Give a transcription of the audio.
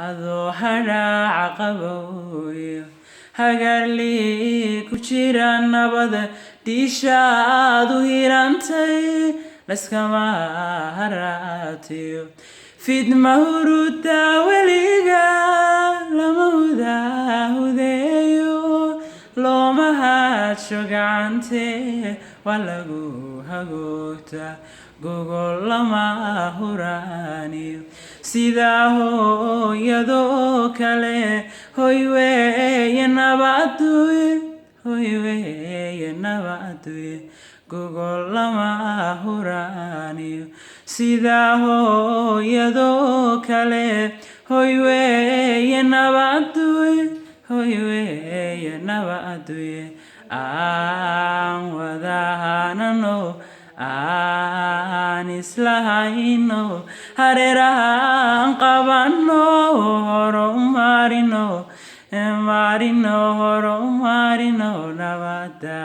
adoo hadhaaca qabooyo hagarli ku jira nabada dhiishaad u hirantay laskama haraatiyo fidma huruda weliga lama hudahudeeyo looma haadsho gacante waa lagu hagoogtaa gogol lama huraaniyo sidaa hooyadoo kale hoy weeye nabadduye hoy weeye nabadduye gogol lama huraaniyo sidaa hooyadoo kale hoy weeye nabadduye hoy weeye nabadduye aan wadahanano aan islahayno hareerahaan qabanno horumarino nabadda